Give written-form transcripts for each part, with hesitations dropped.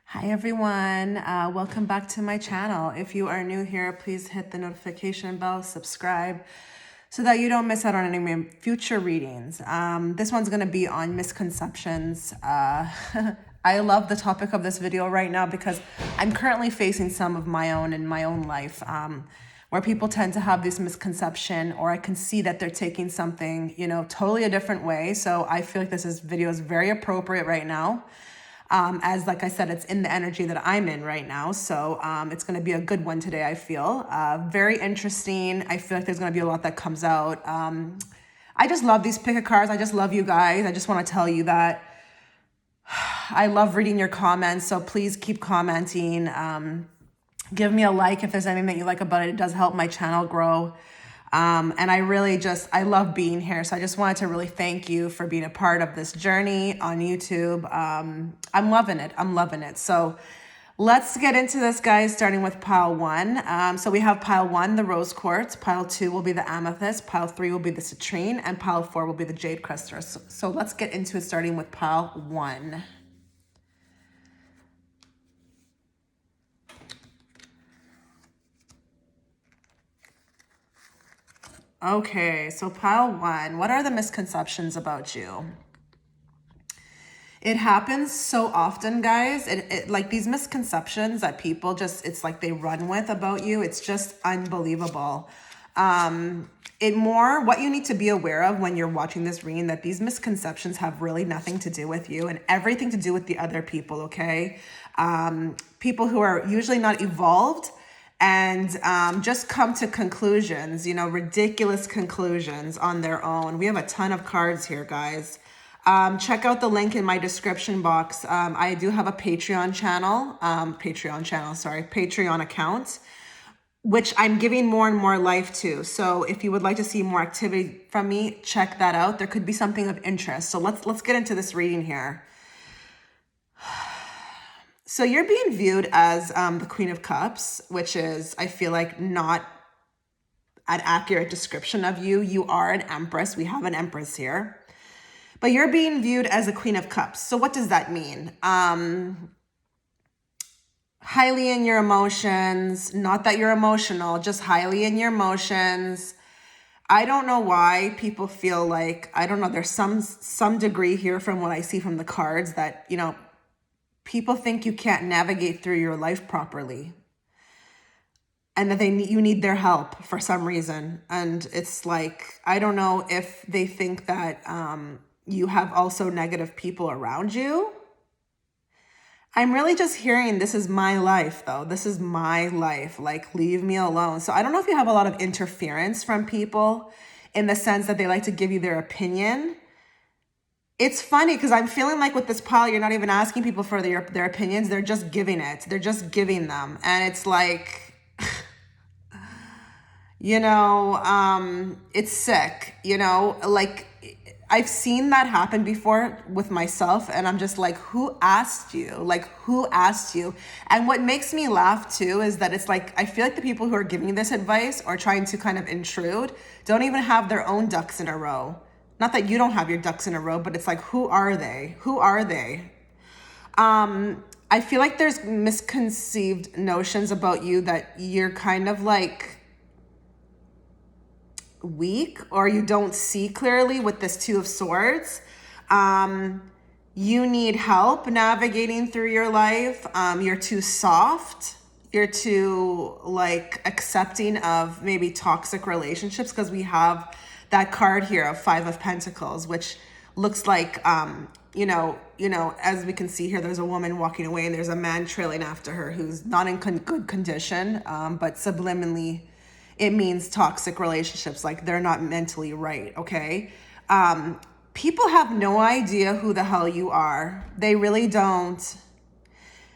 Hi everyone, welcome back to my channel. If you are new here, please hit the notification bell, subscribe, so that you don't miss out on any of my future readings. This one's gonna be on misconceptions. I love the topic of this video right now because I'm currently facing some of my own in my own life, where people tend to have this misconception, or I can see that they're taking something, totally a different way. So I feel like this video is very appropriate right now. As like I said, it's in the energy that I'm in right now. So it's going to be a good one today, I feel. Very interesting. I feel like there's going to be a lot that comes out. I just love these pick a cards. I just love you guys. I just want to tell you that I love reading your comments. So please keep commenting. Give me a like if there's anything that you like about it. It does help my channel grow. And I love being here. So I just wanted to really thank you for being a part of this journey on YouTube. I'm loving it. I'm loving it. So let's get into this, guys, starting with pile one. So we have pile one, the rose quartz. Pile two will be the amethyst. Pile three will be the citrine. And pile four will be the jade crystal. So let's get into it, starting with pile one. Okay, so pile one, what are the misconceptions about you? It happens so often, guys. It like these misconceptions that people it's like they run with about you. It's just unbelievable. What you need to be aware of when you're watching this reading, that these misconceptions have really nothing to do with you and everything to do with the other people, okay? People who are usually not evolved and just come to conclusions, ridiculous conclusions on their own. We have a ton of cards here, guys. Check out the link in my description box. I do have a Patreon account, which I'm giving more and more life to. So if you would like to see more activity from me, check that out. There could be something of interest. So let's get into this reading here. So you're being viewed as the Queen of Cups, which is, I feel like, not an accurate description of you. You are an Empress. We have an Empress here. But you're being viewed as a Queen of Cups. So what does that mean? Highly in your emotions. Not that you're emotional, just highly in your emotions. I don't know why people feel like, I don't know, there's some degree here from what I see from the cards that, people think you can't navigate through your life properly and that you need their help for some reason. And it's like, I don't know if they think that you have also negative people around you. I'm really just hearing, this is my life though. This is my life. Like, leave me alone. So I don't know if you have a lot of interference from people in the sense that they like to give you their opinion. It's funny because I'm feeling like with this pile, you're not even asking people for their opinions. They're just giving it. They're just giving them. And it's like, it's sick, like I've seen that happen before with myself. And I'm just like, who asked you? Like, who asked you? And what makes me laugh too is that it's like, I feel like the people who are giving this advice or trying to kind of intrude don't even have their own ducks in a row. Not that you don't have your ducks in a row, but it's like, who are they? Who are they? I feel like there's misconceived notions about you that you're kind of like weak, or you don't see clearly with this Two of Swords. You need help navigating through your life. You're too soft. You're too like accepting of maybe toxic relationships, because we have that card here of Five of Pentacles, which looks like, as we can see here, there's a woman walking away and there's a man trailing after her who's not in good condition, but subliminally, it means toxic relationships, like they're not mentally right, okay? People have no idea who the hell you are. They really don't.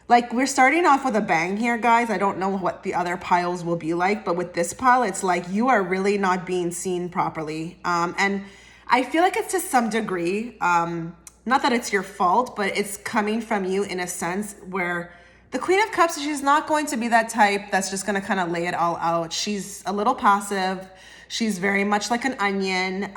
Like, we're starting off with a bang here, guys. I don't know what the other piles will be like, but with this pile, it's like you are really not being seen properly. And I feel like it's to some degree, not that it's your fault, but it's coming from you in a sense where the Queen of Cups, she's not going to be that type that's just going to kind of lay it all out. She's a little passive. She's very much like an onion.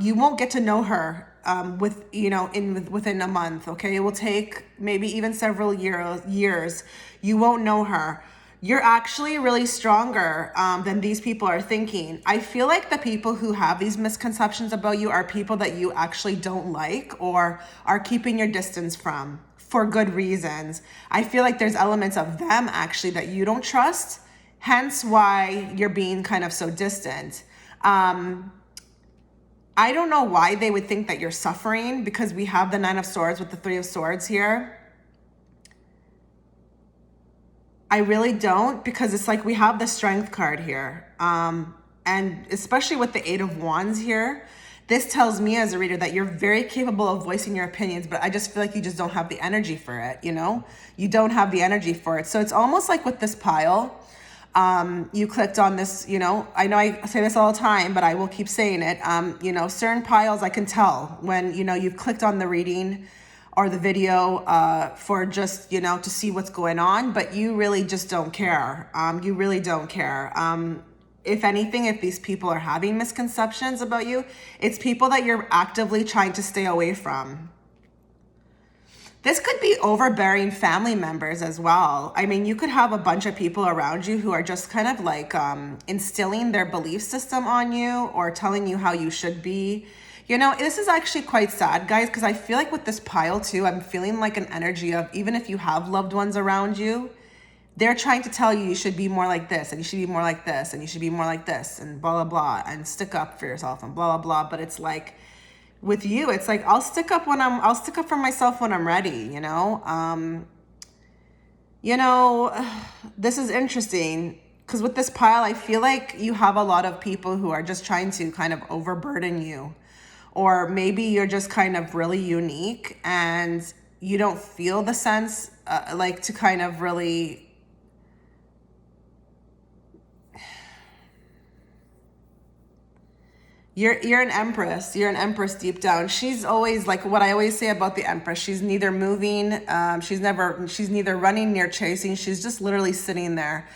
You won't get to know her within a month, okay? It will take maybe even several years. You won't know her. You're actually really stronger than these people are thinking. I feel like the people who have these misconceptions about you are people that you actually don't like or are keeping your distance from for good reasons. I feel like there's elements of them actually that you don't trust, hence why you're being kind of so distant. I don't know why they would think that you're suffering, because we have the Nine of Swords with the Three of Swords here. I really don't, because it's like we have the Strength card here. And especially with the Eight of Wands here, this tells me as a reader that you're very capable of voicing your opinions, but I just feel like you just don't have the energy for it, you know? You don't have the energy for it. So it's almost like with this pile, you clicked on this, you know, I know I say this all the time, but I will keep saying it. You know, certain piles I can tell when, you know, you've clicked on the reading or the video for just, you know, to see what's going on, but you really just don't care. You really don't care. If anything, if these people are having misconceptions about you, it's people that you're actively trying to stay away from. This could be overbearing family members as well. I mean, you could have a bunch of people around you who are just kind of like instilling their belief system on you or telling you how you should be. You know, this is actually quite sad, guys, because I feel like with this pile too, I'm feeling like an energy of, even if you have loved ones around you, they're trying to tell you you should be more like this, and you should be more like this, and you should be more like this, and blah, blah, blah, and stick up for yourself, and blah, blah, blah. But it's like, with you, it's like, I'll stick up for myself when I'm ready, you know? This is interesting, because with this pile, I feel like you have a lot of people who are just trying to kind of overburden you. Or maybe you're just kind of really unique and you don't feel the sense like to kind of really... You're an empress. You're an empress deep down. She's always, like what I always say about the empress, she's neither moving, she's neither running nor chasing. She's just literally sitting there.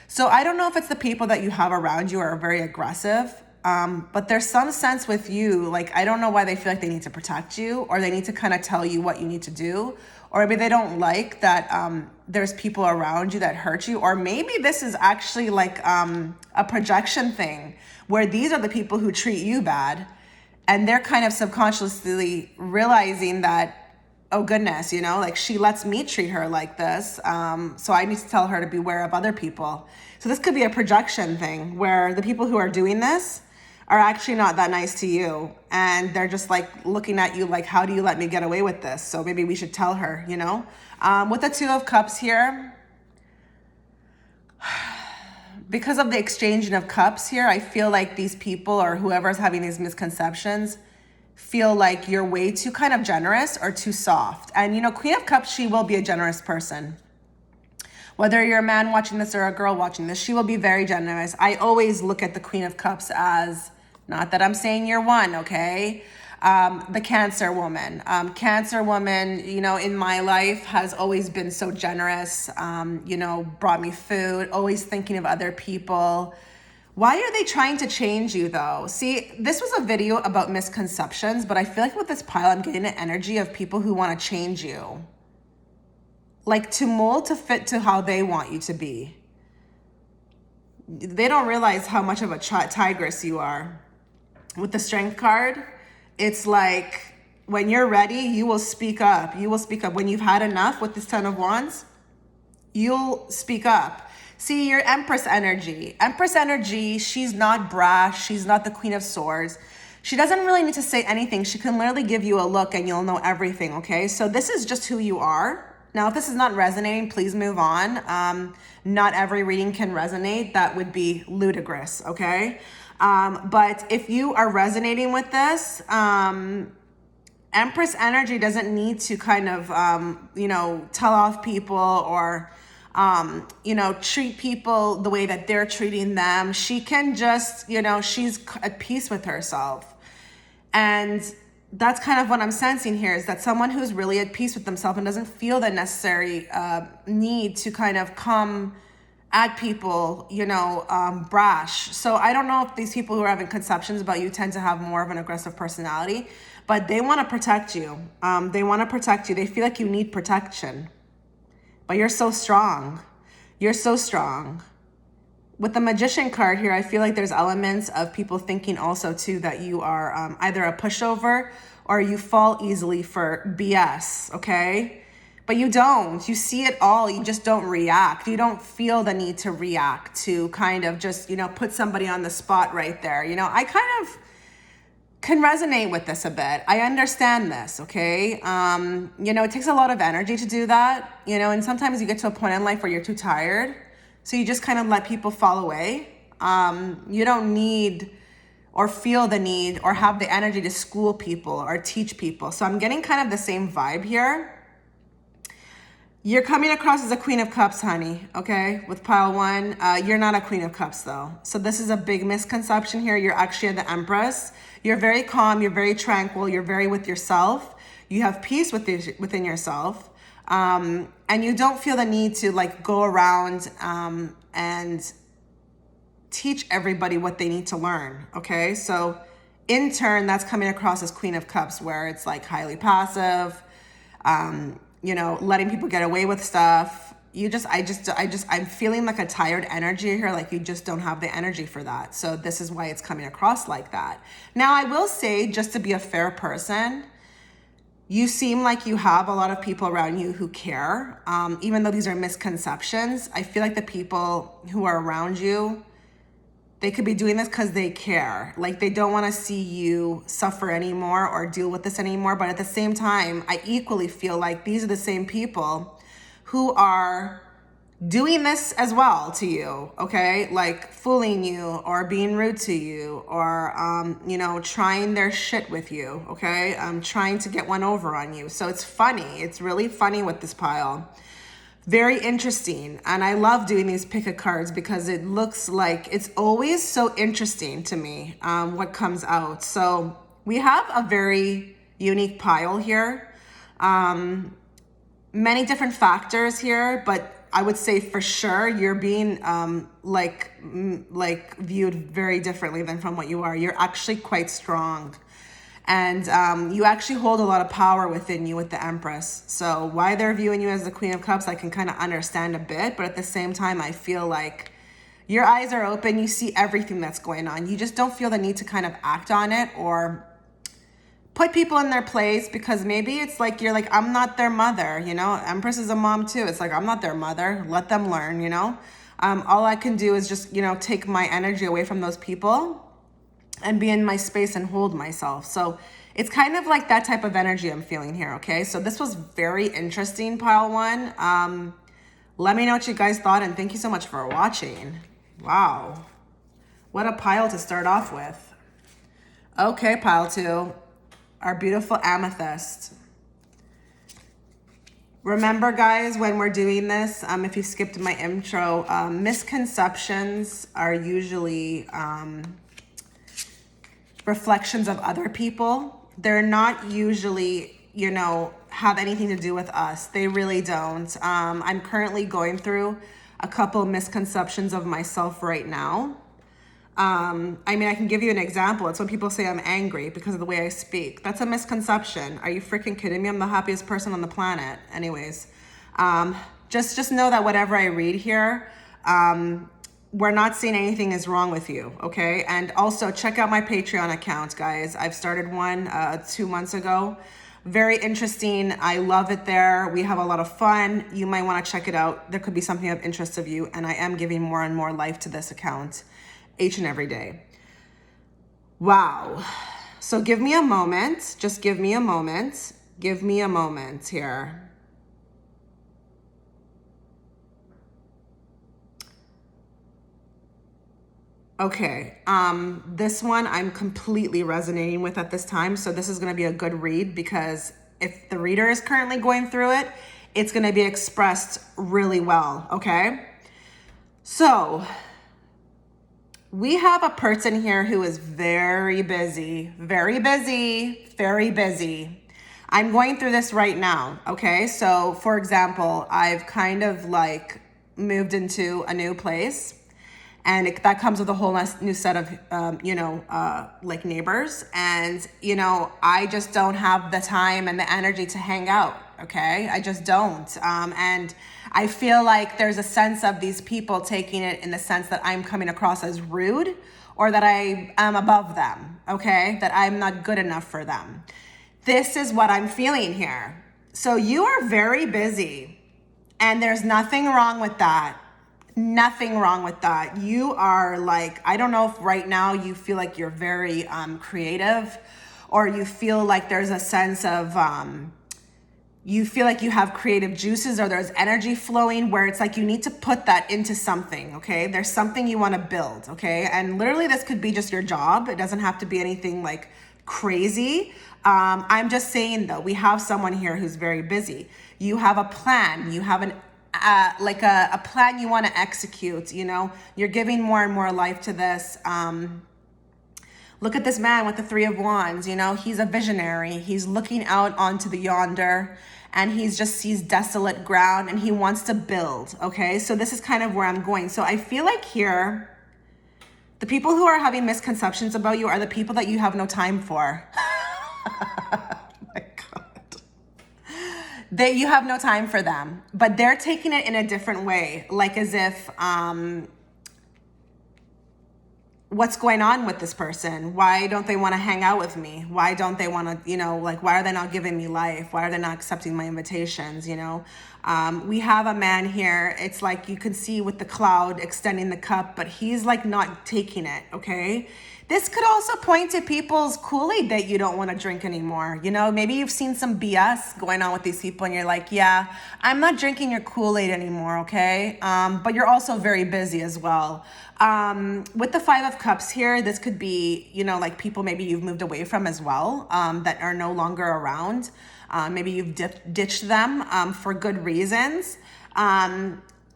So I don't know if it's the people that you have around you are very aggressive, but there's some sense with you, like, I don't know why they feel like they need to protect you, or they need to kind of tell you what you need to do, or maybe they don't like that there's people around you that hurt you, or maybe this is actually like a projection thing, where these are the people who treat you bad, and they're kind of subconsciously realizing that, oh goodness, you know, like, she lets me treat her like this, so I need to tell her to beware of other people. So this could be a projection thing, where the people who are doing this are actually not that nice to you, and they're just like looking at you like, how do you let me get away with this? So maybe we should tell her, you know? With the Two of Cups here, because of the exchanging of cups here, I feel like these people or whoever's having these misconceptions feel like you're way too kind of generous or too soft. And, you know, Queen of Cups, she will be a generous person. Whether you're a man watching this or a girl watching this, she will be very generous. I always look at the Queen of Cups as, not that I'm saying you're one, okay? The Cancer woman. Cancer woman, you know, in my life has always been so generous, you know, brought me food, always thinking of other people. Why are they trying to change you though? See, this was a video about misconceptions, but I feel like with this pile, I'm getting an energy of people who want to change you. Like to mold to fit to how they want you to be. They don't realize how much of a tigress you are. With the Strength card, it's like, when you're ready, you will speak up. You will speak up. When you've had enough with this Ten of Wands, you'll speak up. See, your Empress energy. Empress energy, she's not brash. She's not the Queen of Swords. She doesn't really need to say anything. She can literally give you a look and you'll know everything, okay? So this is just who you are. Now, if this is not resonating, please move on. Not every reading can resonate. That would be ludicrous, okay? But if you are resonating with this, Empress energy doesn't need to kind of, you know, tell off people or, you know, treat people the way that they're treating them. She can just, you know, she's at peace with herself. And that's kind of what I'm sensing here, is that someone who's really at peace with themselves and doesn't feel the necessary need to kind of come at people, brash. So I don't know if these people who are having conceptions about you tend to have more of an aggressive personality, but they want to protect you. They want to protect you. They feel like you need protection, but you're so strong. You're so strong. With the Magician card here, I feel like there's elements of people thinking also too that you are either a pushover or you fall easily for BS, okay? But you don't. You see it all. You just don't react. You don't feel the need to react to kind of just, put somebody on the spot right there. I kind of can resonate with this a bit. I understand this, okay? It takes a lot of energy to do that, and sometimes you get to a point in life where you're too tired. So you just kind of let people fall away. You don't need or feel the need or have the energy to school people or teach people. So I'm getting kind of the same vibe here. You're coming across as a Queen of Cups, honey, okay? With pile 1, you're not a Queen of Cups though. So this is a big misconception here. You're actually the Empress. You're very calm, you're very tranquil, you're very with yourself. You have peace within yourself. And you don't feel the need to go around and teach everybody what they need to learn, okay? So in turn, that's coming across as Queen of Cups, where it's highly passive, letting people get away with stuff. I'm feeling like a tired energy here, you just don't have the energy for that. So this is why it's coming across like that. Now, I will say, just to be a fair person, you seem like you have a lot of people around you who care. Even though these are misconceptions, I feel like the people who are around you, they could be doing this because they care. They don't want to see you suffer anymore or deal with this anymore. But at the same time, I equally feel like these are the same people who are doing this as well to you, okay? Fooling you or being rude to you or, trying their shit with you, okay? Trying to get one over on you. So it's funny. It's really funny with this pile. Very interesting. And I love doing these pick a cards because it looks like it's always so interesting to me what comes out. So we have a very unique pile here. Many different factors here, but I would say for sure you're being viewed very differently than from what you are. You're actually quite strong. And you actually hold a lot of power within you with the Empress. So why they're viewing you as the Queen of Cups, I can kind of understand a bit. But at the same time, I feel like your eyes are open. You see everything that's going on. You just don't feel the need to kind of act on it or put people in their place, because maybe it's you're I'm not their mother, Empress is a mom too. It's I'm not their mother. Let them learn, all I can do is just, take my energy away from those people and be in my space and hold myself. So it's kind of that type of energy I'm feeling here, okay? So this was very interesting, pile 1. Let me know what you guys thought, and thank you so much for watching. Wow. What a pile to start off with. Okay, pile 2. Our beautiful amethyst. Remember, guys, when we're doing this, if you skipped my intro, misconceptions are usually reflections of other people. They're not usually, have anything to do with us. They really don't. I'm currently going through a couple misconceptions of myself right now. I can give you an example. It's when people say I'm angry because of the way I speak. That's a misconception. Are you freaking kidding me? I'm the happiest person on the planet. Anyways, just know that whatever I read here, we're not saying anything is wrong with you, okay? And also check out my Patreon account, guys. I've started one 2 months ago. Very interesting. I love it there. We have a lot of fun. You might want to check it out. There could be something of interest of you, and I am giving more and more life to this account each and every day. Wow. So give me a moment. Just give me a moment. Give me a moment here. Okay, this one I'm completely resonating with at this time. So this is going to be a good read, because if the reader is currently going through it, it's going to be expressed really well, okay? So we have a person here who is very busy, very busy, very busy. I'm going through this right now, okay? So for example, I've kind of moved into a new place. And that comes with a whole new set of, like neighbors. And, I just don't have the time and the energy to hang out. Okay. I just don't. And I feel like there's a sense of these people taking it in the sense that I'm coming across as rude or that I am above them. Okay. That I'm not good enough for them. This is what I'm feeling here. So you are very busy and there's nothing wrong with that. Nothing wrong with that. You are like, I don't know if right now you feel like you're very creative, or you feel like there's a sense of, you feel like you have creative juices, or there's energy flowing where it's like you need to put that into something, okay? There's something you want to build, okay? And literally this could be just your job. It doesn't have to be anything like crazy. I'm just saying though, we have someone here who's very busy. You have a plan. You have a plan you want to execute. You're giving more and more life to this. Look at this man with the 3 of Wands. He's a visionary. He's looking out onto the yonder, and he just sees desolate ground, and he wants to build. Okay, so this is kind of where I'm going. So I feel like here, the people who are having misconceptions about you are the people that you have no time for. You have no time for them, but they're taking it in a different way, like as if, what's going on with this person? Why don't they want to hang out with me? Why don't they want to, why are they not giving me life? Why are they not accepting my invitations? We have a man here. It's like you can see with the cloud extending the cup, but he's like not taking it, okay? This could also point to people's Kool-Aid that you don't want to drink anymore. Maybe you've seen some BS going on with these people and you're like, yeah, I'm not drinking your Kool-Aid anymore, okay? But you're also very busy as well. With the 5 of Cups here, this could be, like people maybe you've moved away from as well, that are no longer around. Maybe you've ditched them for good reasons.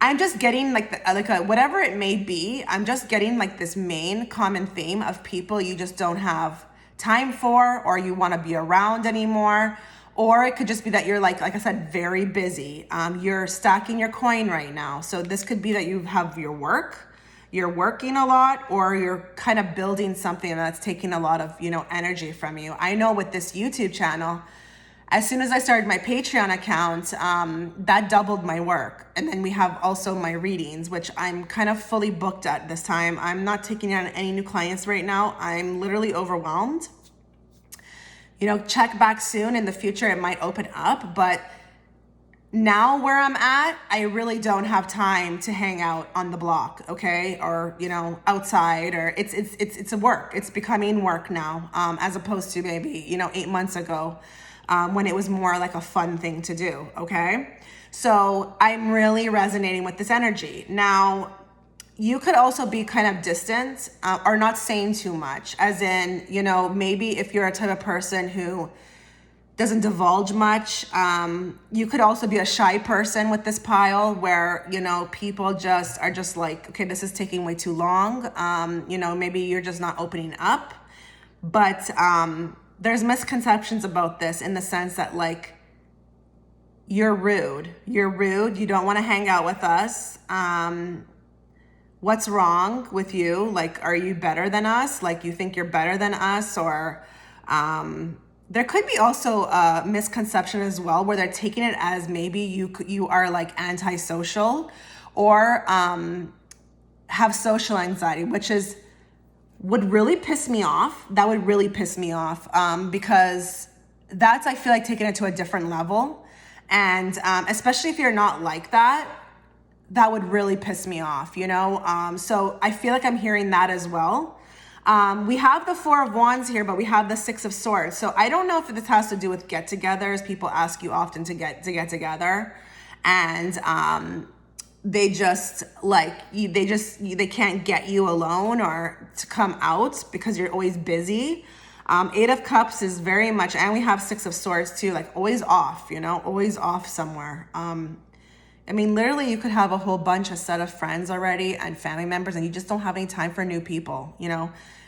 I'm just getting whatever it may be, I'm just getting like this main common theme of people you just don't have time for, or you want to be around anymore. Or it could just be that you're like I said, very busy. You're stacking your coin right now. So this could be that you have your work, you're working a lot, or you're kind of building something that's taking a lot of, energy from you. I know with this YouTube channel, as soon as I started my Patreon account, that doubled my work. And then we have also my readings, which I'm kind of fully booked at this time. I'm not taking on any new clients right now. I'm literally overwhelmed. Check back soon. In the future, it might open up. But now where I'm at, I really don't have time to hang out on the block, okay? Or, outside, or it's a work. It's becoming work now, as opposed to maybe, 8 months ago. When it was more like a fun thing to do, okay? So I'm really resonating with this energy. Now, you could also be kind of distant or not saying too much, as in, maybe if you're a type of person who doesn't divulge much, you could also be a shy person with this pile where, people just are just like, okay, this is taking way too long. Maybe you're just not opening up, but, there's misconceptions about this in the sense that like, you're rude, you don't want to hang out with us. What's wrong with you? Like, are you better than us? Like, you think you're better than us? Or there could be also a misconception as well, where they're taking it as maybe you are like antisocial, or have social anxiety, which would really piss me off. That would really piss me off, because that's, I feel like, taking it to a different level. And especially if you're not like that, that would really piss me off, So I feel like I'm hearing that as well. We have the 4 of Wands here, but we have the 6 of Swords. So I don't know if this has to do with get-togethers. People ask you often to get together, and they just they can't get you alone or to come out because you're always busy. 8 of Cups is very much, and we have 6 of Swords too, like always off, always off somewhere. Literally you could have a whole bunch of set of friends already and family members, and you just don't have any time for new people.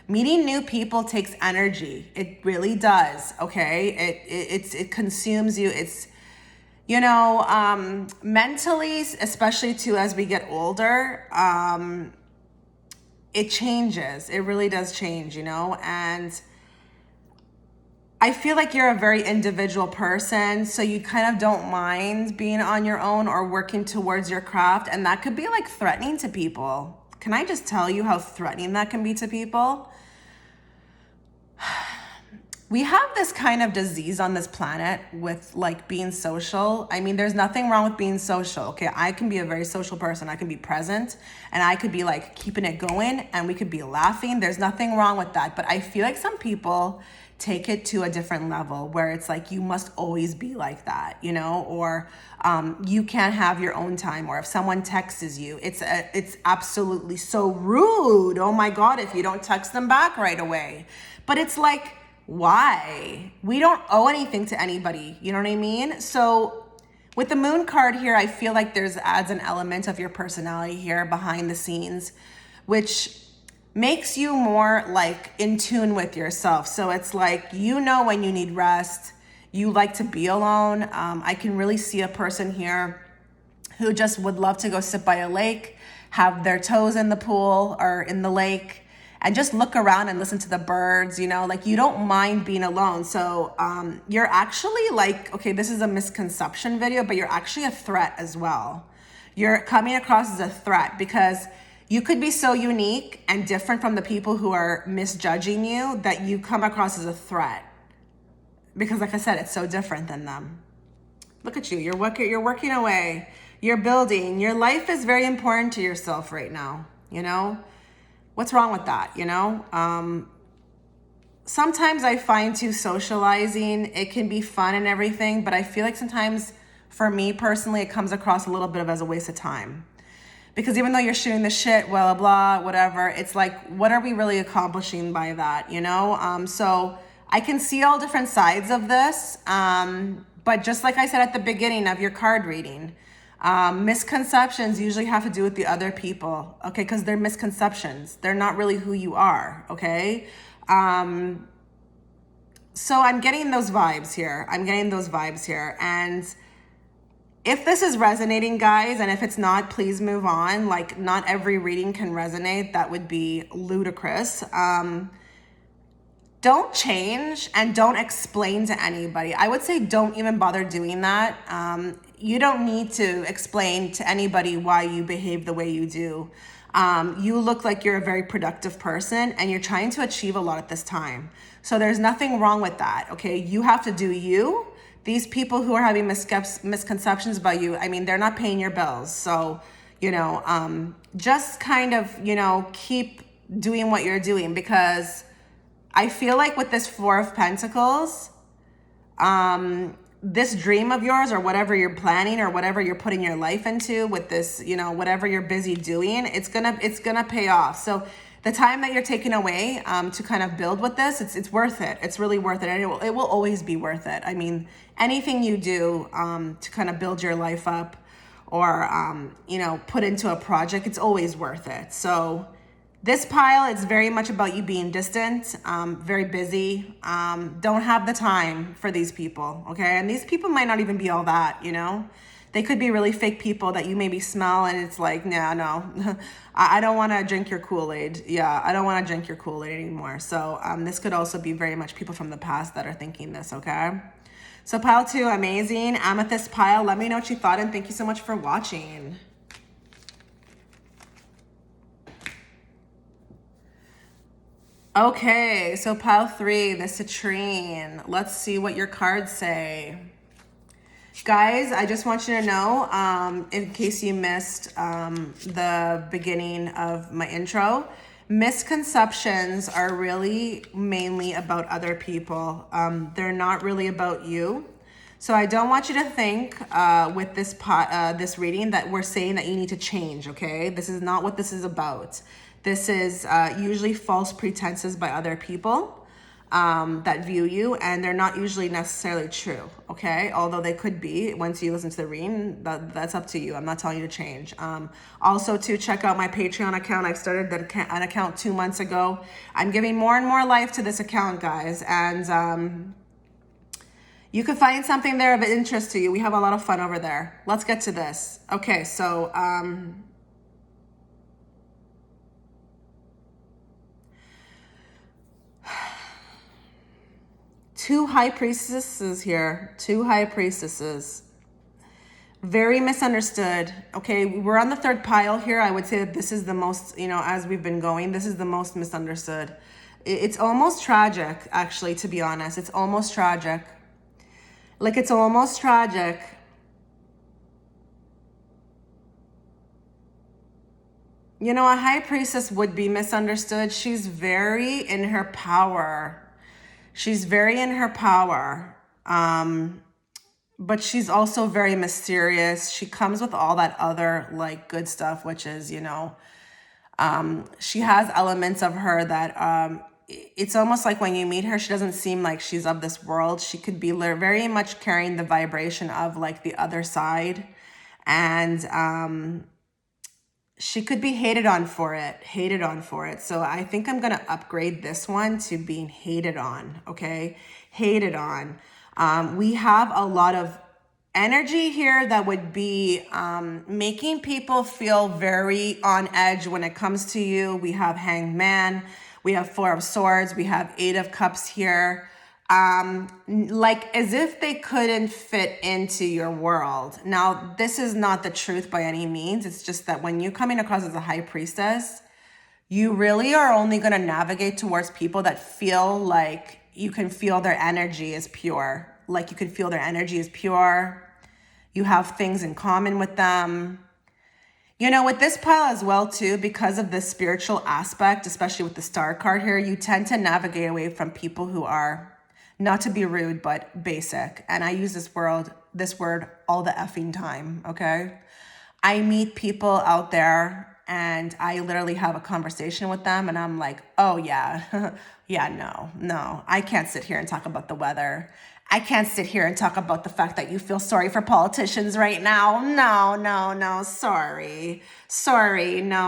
Meeting new people takes energy. It really does. Okay. It consumes you. It's, Mentally, especially too, as we get older, it changes. It really does change, and I feel like you're a very individual person, so you kind of don't mind being on your own or working towards your craft, and that could be like threatening to people. Can I just tell you how threatening that can be to people? We have this kind of disease on this planet with like being social. I mean, there's nothing wrong with being social, okay? I can be a very social person. I can be present and I could be like keeping it going and we could be laughing. There's nothing wrong with that. But I feel like some people take it to a different level where it's like you must always be like that, or you can't have your own time, or if someone texts you, it's absolutely so rude. Oh my God, if you don't text them back right away. But it's like, why? We don't owe anything to anybody. You know what I mean? So with the moon card here, I feel like adds an element of your personality here behind the scenes, which makes you more like in tune with yourself. So it's like, when you need rest, you like to be alone. I can really see a person here who just would love to go sit by a lake, have their toes in the pool or in the lake, and just look around and listen to the birds, like you don't mind being alone. So you're actually like, okay, this is a misconception video, but you're actually a threat as well. You're coming across as a threat because you could be so unique and different from the people who are misjudging you that you come across as a threat. Because like I said, it's so different than them. Look at you, you're working away, you're building. Your life is very important to yourself right now, What's wrong with that, Sometimes I find too socializing, it can be fun and everything, but I feel like sometimes for me personally, it comes across a little bit of as a waste of time. Because even though you're shooting the shit, blah, blah, whatever, it's like, what are we really accomplishing by that, So I can see all different sides of this, but just like I said at the beginning of your card reading, misconceptions usually have to do with the other people, okay? Because they're misconceptions. They're not really who you are, okay? So I'm getting those vibes here. And if this is resonating, guys, and if it's not, please move on. Like, not every reading can resonate. That would be ludicrous. Don't change and don't explain to anybody. I would say don't even bother doing that. You don't need to explain to anybody why you behave the way you do. You look like you're a very productive person and you're trying to achieve a lot at this time. So there's nothing wrong with that, okay? You have to do you. These people who are having misconceptions about you, I mean, they're not paying your bills. So, just kind of, keep doing what you're doing, because I feel like with this Four of Pentacles, this dream of yours or whatever you're planning or whatever you're putting your life into with this, whatever you're busy doing, it's gonna pay off. So the time that you're taking away to kind of build with this, it's worth it. It's really worth it, and it will always be worth it. I mean, anything you do to kind of build your life up or put into a project, it's always worth it. So this pile is very much about you being distant, very busy, don't have the time for these people, okay? And these people might not even be all that, They could be really fake people that you maybe smell and it's like, nah, no, I don't want to drink your Kool-Aid. Yeah, I don't want to drink your Kool-Aid anymore. So this could also be very much people from the past that are thinking this, okay? So pile 2, amazing. Amethyst pile, let me know what you thought, and thank you so much for watching. Okay, so pile 3, the citrine. Let's see what your cards say. Guys, I just want you to know, in case you missed the beginning of my intro, misconceptions are really mainly about other people. They're not really about you. So I don't want you to think with this reading that we're saying that you need to change, okay? This is not what this is about. This is usually false pretenses by other people that view you, and they're not usually necessarily true, okay? Although they could be once you listen to the reading, that's up to you. I'm not telling you to change. Also, to check out my Patreon account. I started an account 2 months ago. I'm giving more and more life to this account, guys, and You can find something there of interest to you. We have a lot of fun over there. Let's get to this. Okay, so two high priestesses here. Two high priestesses. Very misunderstood. Okay, we're on the third pile here. I would say that this is the most, as we've been going, this is the most misunderstood. It's almost tragic, actually, to be honest. It's almost tragic. Like, it's almost tragic. A high priestess would be misunderstood. She's very in her power. She's very in her power. But she's also very mysterious. She comes with all that other, like, good stuff, which is, she has elements of her that, it's almost like when you meet her, she doesn't seem like she's of this world. She could be very much carrying the vibration of, like, the other side. And she could be hated on for it. So I think I'm going to upgrade this one to being hated on, okay? Hated on. We have a lot of energy here that would be making people feel very on edge when it comes to you. We have Hanged Man. We have Four of Swords. We have Eight of Cups here. Like as if they couldn't fit into your world. Now, this is not the truth by any means. It's just that when you're coming across as a high priestess, you really are only going to navigate towards people that feel like you can feel their energy is pure. Like you can feel their energy is pure. You have things in common with them. With this pile as well, too, because of the spiritual aspect, especially with the Star card here, you tend to navigate away from people who are, not to be rude, but basic. And I use this word all the effing time, okay? I meet people out there and I literally have a conversation with them and I'm like, oh yeah, yeah, no, I can't sit here and talk about the weather. I can't sit here and talk about the fact that you feel sorry for politicians right now. No, sorry, no.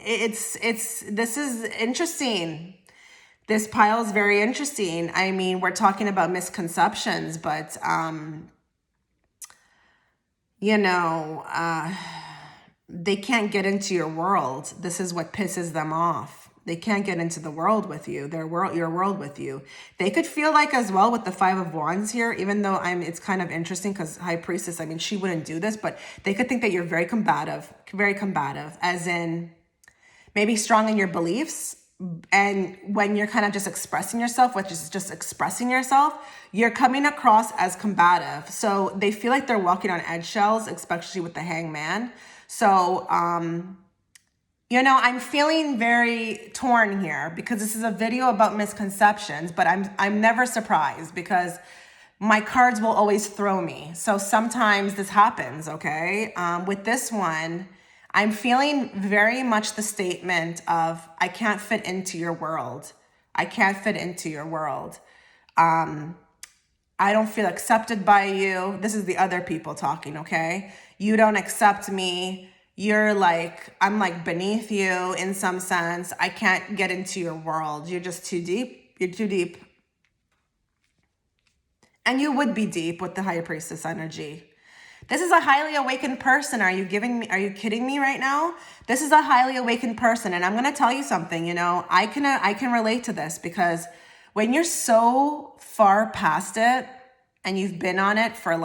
This is interesting. This pile is very interesting. I mean, we're talking about misconceptions, but, they can't get into your world. This is what pisses them off. They can't get into the world with you, your world with you. They could feel like as well with the Five of Wands here, even though it's kind of interesting because High Priestess, I mean, she wouldn't do this, but they could think that you're very combative, as in maybe strong in your beliefs. And when you're kind of just expressing yourself, which is just expressing yourself, you're coming across as combative. So they feel like they're walking on eggshells, especially with the Hanged Man. So, I'm feeling very torn here because this is a video about misconceptions, but I'm never surprised because my cards will always throw me. So sometimes this happens, okay? With this one, I'm feeling very much the statement of, I can't fit into your world. I can't fit into your world. I don't feel accepted by you. This is the other people talking, okay? You don't accept me. You're like, I'm like beneath you in some sense. I can't get into your world. You're just too deep. You're too deep. And you would be deep with the High Priestess energy. This is a highly awakened person. Are you kidding me right now? This is a highly awakened person. And I'm going to tell you something, I can relate to this because when you're so far past it and you've been on it for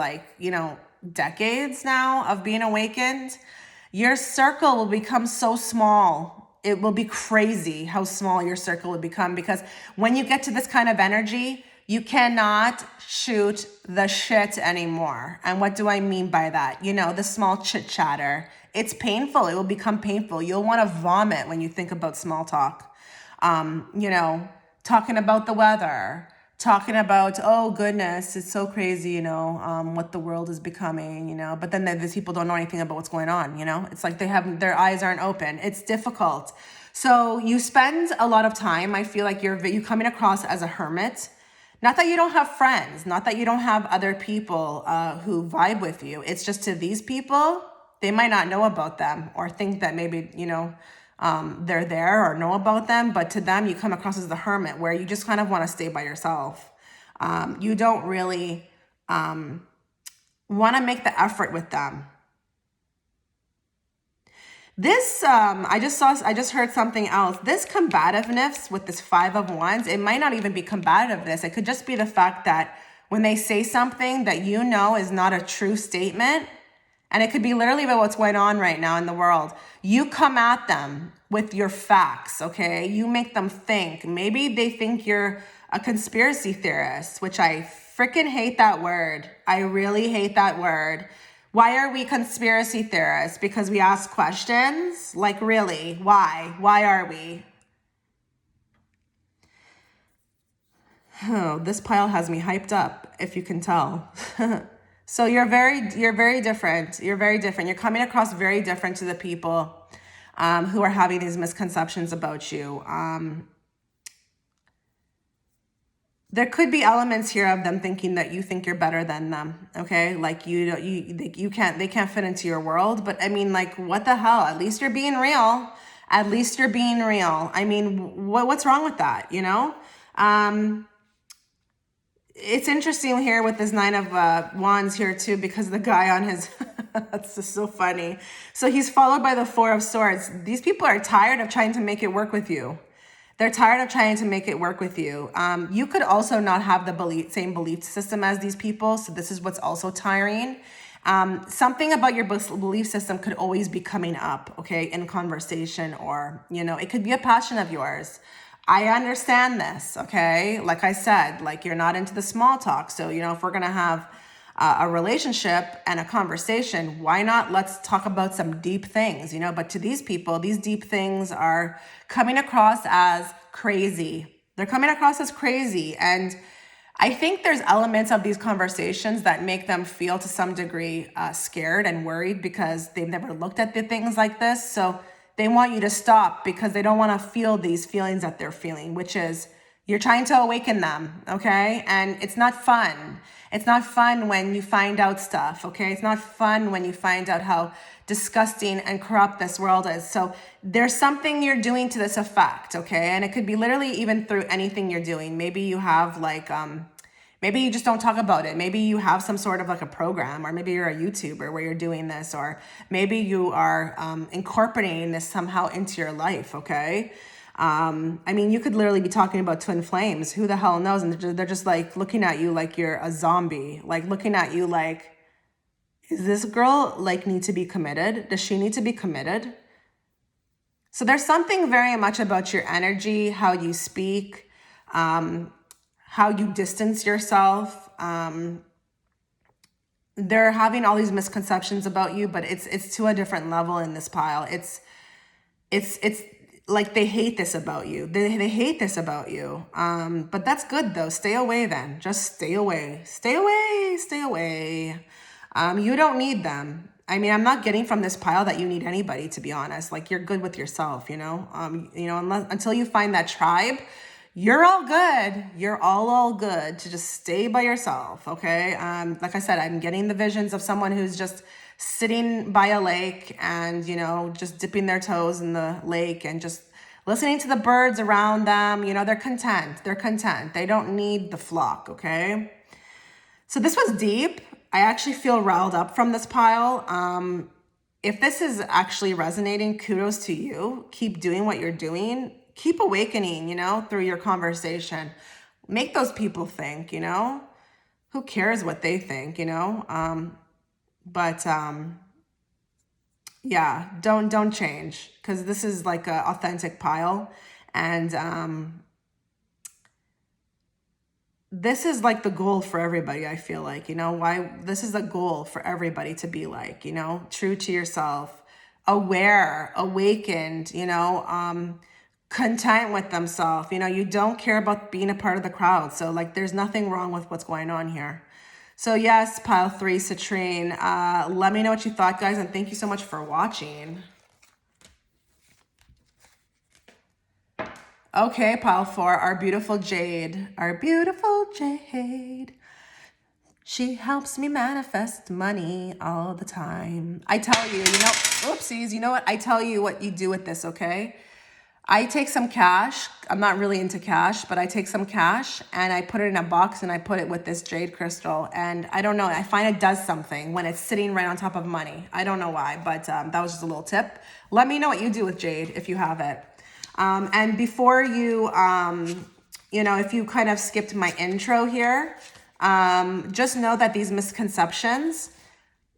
decades now of being awakened, your circle will become so small. It will be crazy how small your circle will become because when you get to this kind of energy, you cannot shoot the shit anymore. And what do I mean by that? The small chit chatter. It's painful. It will become painful. You'll want to vomit when you think about small talk. Talking about the weather, talking about, oh goodness, it's so crazy, what the world is becoming, but then these people don't know anything about what's going on, it's like their eyes aren't open. It's difficult. So you spend a lot of time, I feel like you're coming across as a hermit. Not that you don't have friends, not that you don't have other people who vibe with you. It's just to these people, they might not know about them or think that maybe, they're there or know about them, but to them you come across as the hermit, where you just kind of want to stay by yourself. You don't really want to make the effort with them. This, I just heard something else. This combativeness with this Five of Wands, it might not even be combativeness. It could just be the fact that when they say something that you know is not a true statement, and it could be literally about what's going on right now in the world, you come at them with your facts, okay? You make them think. Maybe they think you're a conspiracy theorist, which I freaking hate that word. I really hate that word. Why are we conspiracy theorists? Because we ask questions? Like, really? Why? Why are we? Oh, this pile has me hyped up, if you can tell. So you're very different. You're very different. You're coming across very different to the people who are having these misconceptions about you. There could be elements here of them thinking that you think you're better than them, okay? Like they can't fit into your world. But I mean, like, what the hell? At least you're being real. At least you're being real. I mean, what's wrong with that? You know? It's interesting here with this Nine of Wands here too, because the guy on his, that's just so funny. So he's followed by the Four of Swords. These people are tired of trying to make it work with you. They're tired of trying to make it work with you. You could also not have the same belief system as these people. So this is what's also tiring. Something about your belief system could always be coming up, okay, in conversation, or, you know, it could be a passion of yours. I understand this, okay? Like I said, like, you're not into the small talk. So, you know, if we're going to have a relationship and a conversation, why not let's talk about some deep things, you know? But to these people, these deep things are coming across as crazy. They're coming across as crazy. And I think there's elements of these conversations that make them feel to some degree scared and worried, because they've never looked at the things like this. So they want you to stop because they don't want to feel these feelings that they're feeling, which is you're trying to awaken them, okay? And it's not fun. It's not fun when you find out stuff, okay? It's not fun when you find out how disgusting and corrupt this world is. So there's something you're doing to this effect, okay? And it could be literally even through anything you're doing. Maybe you have like, maybe you just don't talk about it. Maybe you have some sort of like a program, or maybe you're a YouTuber where you're doing this, or maybe you are incorporating this somehow into your life, okay? I mean, you could literally be talking about twin flames. Who the hell knows? And they're just like looking at you like you're a zombie, like looking at you like, is this girl like need to be committed? Does she need to be committed? So there's something very much about your energy, how you speak, how you distance yourself. They're having all these misconceptions about you, but it's to a different level in this pile. It's like they hate this about you. They hate this about you. But that's good though. Stay away then. Just stay away. Stay away. Stay away. You don't need them. I mean, I'm not getting from this pile that you need anybody, to be honest. Like, you're good with yourself, you know? Until you find that tribe, you're all good. You're all good to just stay by yourself, okay? Like I said, I'm getting the visions of someone who's just sitting by a lake and, you know, just dipping their toes in the lake and just listening to the birds around them. You know, they're content. They're content. They don't need the flock, okay? So this was deep. I actually feel riled up from this pile. If this is actually resonating, kudos to you. Keep doing what you're doing. Keep awakening, you know, through your conversation. Make those people think, you know. Who cares what they think, you know? Yeah, don't change, because this is like an authentic pile. And this is like the goal for everybody, I feel like, you know, why this is a goal for everybody to be like, you know, true to yourself, aware, awakened, you know, content with themselves. You know, you don't care about being a part of the crowd. So like, there's nothing wrong with what's going on here. So yes, pile 3, Citrine. Let me know what you thought, guys, and thank you so much for watching. Okay, pile 4, our beautiful Jade. Our beautiful Jade. She helps me manifest money all the time. I tell you, oopsies, you know what? I tell you what you do with this, okay? I take some cash. I'm not really into cash, but I take some cash and I put it in a box and I put it with this jade crystal. And I don't know, I find it does something when it's sitting right on top of money. I don't know why, but that was just a little tip. Let me know what you do with jade if you have it. And before you, if you kind of skipped my intro here, just know that these misconceptions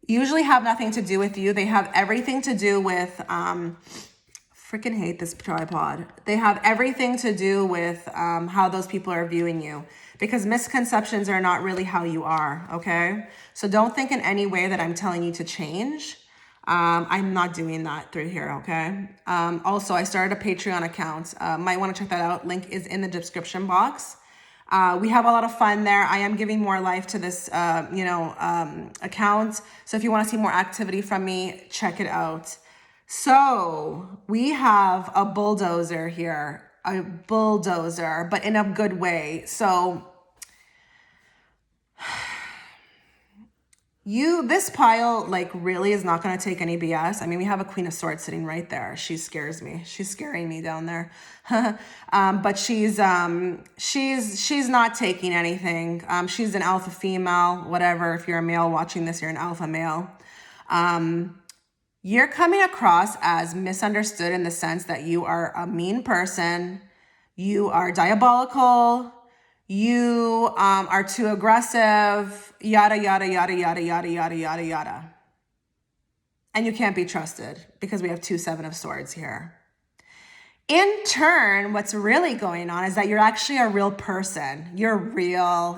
usually have nothing to do with you. They have everything to do with, freaking hate this tripod. They have everything to do with how those people are viewing you, because misconceptions are not really how you are, okay? So don't think in any way that I'm telling you to change. I'm not doing that through here, okay? Also, I started a Patreon account. Might want to check that out. Link is in the description box. We have a lot of fun there. I am giving more life to this, account. So if you want to see more activity from me, check it out. So we have a bulldozer here, but in a good way. So this pile like really is not going to take any BS. I mean, we have a Queen of Swords sitting right there. She scares me. She's scaring me down there. But she's not taking anything. She's an alpha female, whatever. If you're a male watching this, you're an alpha male. You're coming across as misunderstood in the sense that you are a mean person, you are diabolical, you are too aggressive, yada, yada, yada, yada, yada, yada, yada, yada. And you can't be trusted because we have 2 7 of Swords here. In turn, what's really going on is that you're actually a real person. You're real,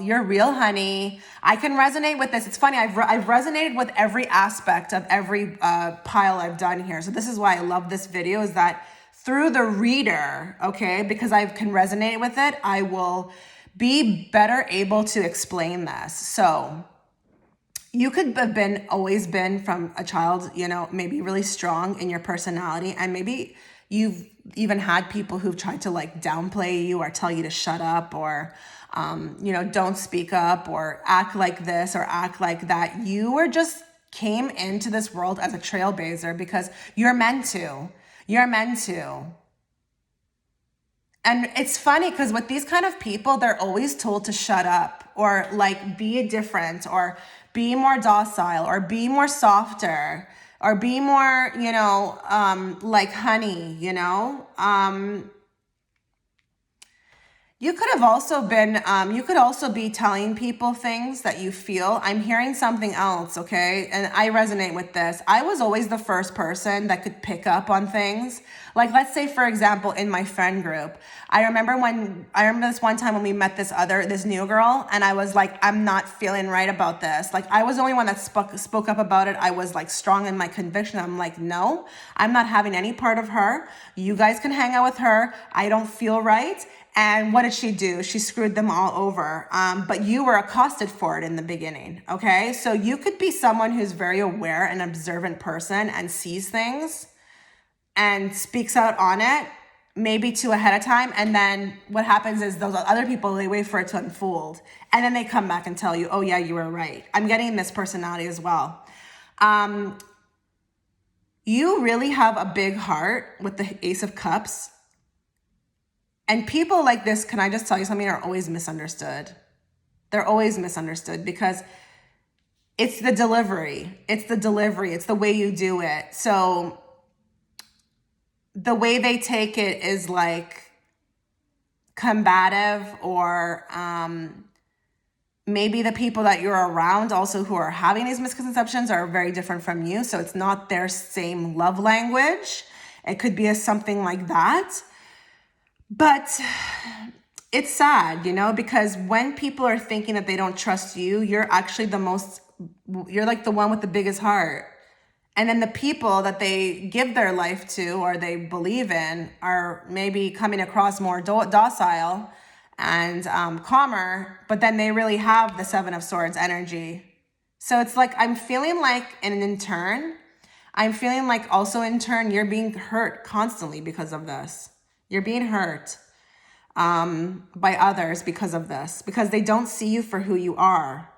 honey. I can resonate with this. It's funny, I've resonated with every aspect of every pile I've done here. So this is why I love this video, is that through the reader, okay, because I can resonate with it, I will be better able to explain this. So you could have always been from a child, maybe really strong in your personality, and maybe you've even had people who've tried to like downplay you or tell you to shut up or, don't speak up or act like this or act like that. You were just came into this world as a trailblazer because you're meant to. You're meant to. And it's funny because with these kind of people, they're always told to shut up or like be different or be more docile or be more softer or be more, like honey, You could have also been, you could also be telling people things that you feel. I'm hearing something else, okay? And I resonate with this. I was always the first person that could pick up on things. Like, let's say, for example, in my friend group, I remember this one time when we met this new girl, and I was like, I'm not feeling right about this. Like, I was the only one that spoke up about it. I was like strong in my conviction. I'm like, no, I'm not having any part of her. You guys can hang out with her. I don't feel right. And what did she do? She screwed them all over. But you were accosted for it in the beginning, okay? So you could be someone who's very aware and observant person and sees things and speaks out on it, maybe too ahead of time. And then what happens is those other people, they wait for it to unfold. And then they come back and tell you, oh yeah, you were right. I'm getting this personality as well. You really have a big heart with the Ace of Cups. And people like this, can I just tell you something, are always misunderstood. They're always misunderstood because it's the delivery. It's the way you do it. So the way they take it is like combative, or maybe the people that you're around also who are having these misconceptions are very different from you. So it's not their same love language. It could be something like that. But it's sad, because when people are thinking that they don't trust you, you're actually you're like the one with the biggest heart. And then the people that they give their life to or they believe in are maybe coming across more docile and calmer, but then they really have the 7 of Swords energy. So it's like, I'm feeling like in turn, you're being hurt constantly because of this. You're being hurt by others because of this, because they don't see you for who you are.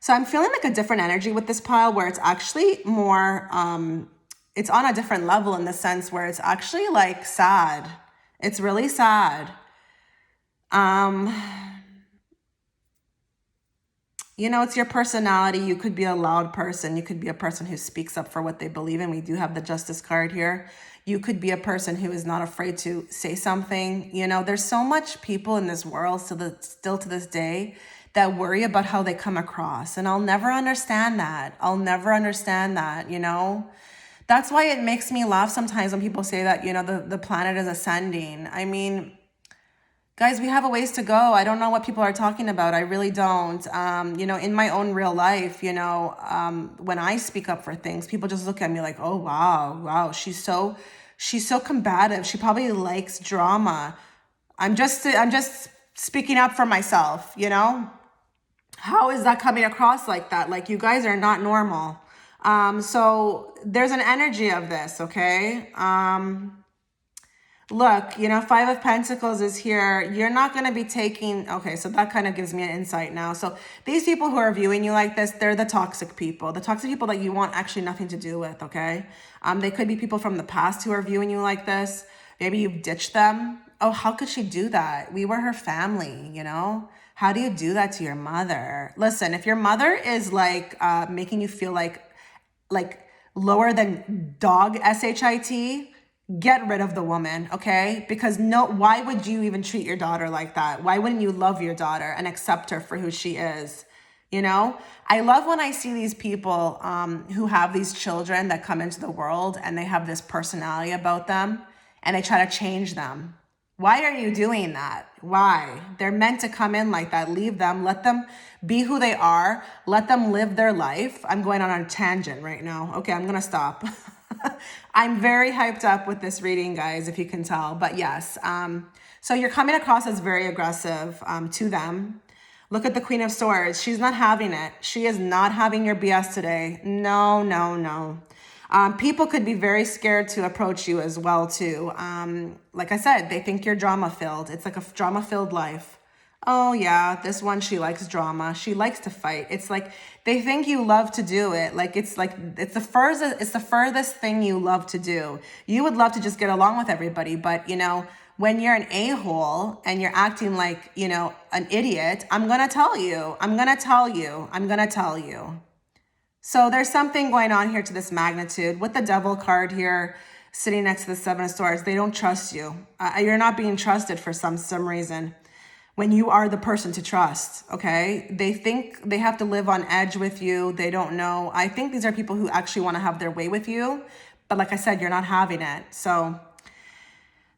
So I'm feeling like a different energy with this pile where it's actually more, it's on a different level in the sense where it's actually like sad. It's really sad. You know, it's your personality. You could be a loud person. You could be a person who speaks up for what they believe in. We do have the Justice card here. You could be a person who is not afraid to say something. You know, there's so much people in this world still to this day that worry about how they come across. And I'll never understand that. I'll never understand that, you know. That's why it makes me laugh sometimes when people say that, you know, the planet is ascending. I mean, guys, we have a ways to go. I don't know what people are talking about. I really don't. You know, in my own real life, you know, when I speak up for things, people just look at me like, oh, wow, she's so combative. She probably likes drama. I'm just speaking up for myself, you know? How is that coming across like that? Like, you guys are not normal. So there's an energy of this, okay? Look, you know, Five of Pentacles is here. You're not going to be taking, okay, so that kind of gives me an insight now. So these people who are viewing you like this, they're the toxic people that you want actually nothing to do with, okay? They could be people from the past who are viewing you like this. Maybe you've ditched them. Oh, how could she do that? We were her family, you know? How do you do that to your mother? Listen, if your mother is like making you feel like lower than dog shit, get rid of the woman, okay? Because why would you even treat your daughter like that? Why wouldn't you love your daughter and accept her for who she is? You know, I love when I see these people who have these children that come into the world and they have this personality about them and they try to change them. Why are you doing that? Why? They're meant to come in like that. Leave them. Let them be who they are. Let them live their life. I'm going on a tangent right now. Okay, I'm going to stop. I'm very hyped up with this reading, guys, if you can tell. But yes, so you're coming across as very aggressive to them. Look at the Queen of Swords. She's not having it. She is not having your BS today. No, no, no. People could be very scared to approach you as well, too. Like I said, they think you're drama-filled. It's like a drama-filled life. Oh, yeah, this one, she likes drama. She likes to fight. It's like they think you love to do it. Like it's the furthest thing you love to do. You would love to just get along with everybody. But, you know, when you're an a-hole and you're acting like, you know, an idiot, I'm going to tell you. I'm going to tell you. I'm going to tell you. So there's something going on here to this magnitude. With the Devil card here sitting next to the Seven of Swords, they don't trust you. You're not being trusted for some reason when you are the person to trust, okay? They think they have to live on edge with you. They don't know. I think these are people who actually want to have their way with you. But like I said, you're not having it. So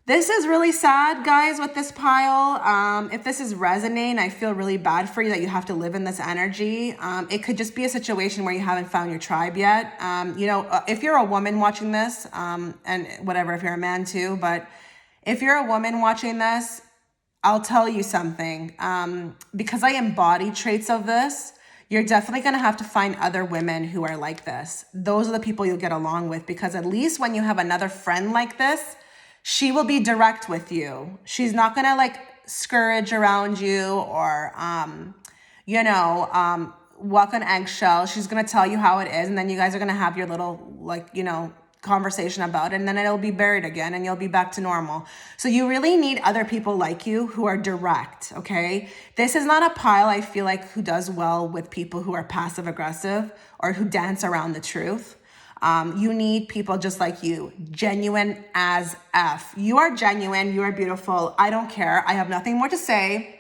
this is really sad, guys, with this pile. If this is resonating, I feel really bad for you that you have to live in this energy. It could just be a situation where you haven't found your tribe yet. You know, if you're a woman watching this, and whatever, if you're a man too, but if you're a woman watching this, I'll tell you something. Because I embody traits of this, you're definitely going to have to find other women who are like this. Those are the people you'll get along with, because at least when you have another friend like this, she will be direct with you. She's not going to like scourge around you or, you know, walk on eggshells. She's going to tell you how it is. And then you guys are going to have your little, like, you know, conversation about it. And then it'll be buried again and you'll be back to normal. So you really need other people like you who are direct. Okay. This is not a pile, I feel like, who does well with people who are passive aggressive or who dance around the truth. You need people just like you, genuine as F. You are genuine. You are beautiful. I don't care. I have nothing more to say.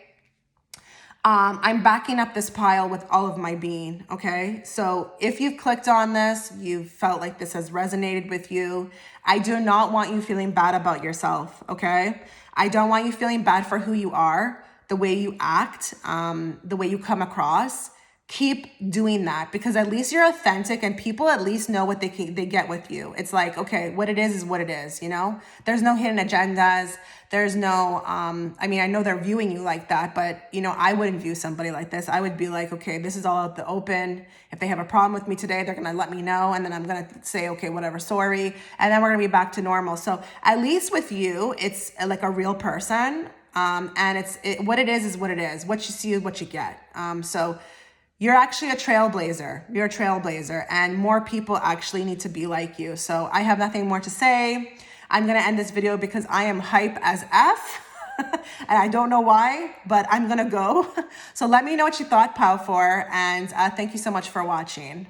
I'm backing up this pile with all of my being, okay? So if you've clicked on this, you've felt like this has resonated with you, I do not want you feeling bad about yourself, okay? I don't want you feeling bad for who you are, the way you act, the way you come across. Keep doing that, because at least you're authentic and people at least know what they get with you. It's like, okay, what it is what it is, you know? There's no hidden agendas. There's no, I mean, I know they're viewing you like that, but, you know, I wouldn't view somebody like this. I would be like, okay, this is all out the open. If they have a problem with me today, they're going to let me know. And then I'm going to say, okay, whatever, sorry. And then we're going to be back to normal. So at least with you, it's like a real person. And what it is what it is. What you see is what you get. So you're actually a trailblazer. You're a trailblazer, and more people actually need to be like you. So I have nothing more to say. I'm gonna end this video because I am hype as F. And I don't know why, but I'm gonna go. So let me know what you thought, Pow4, and thank you so much for watching.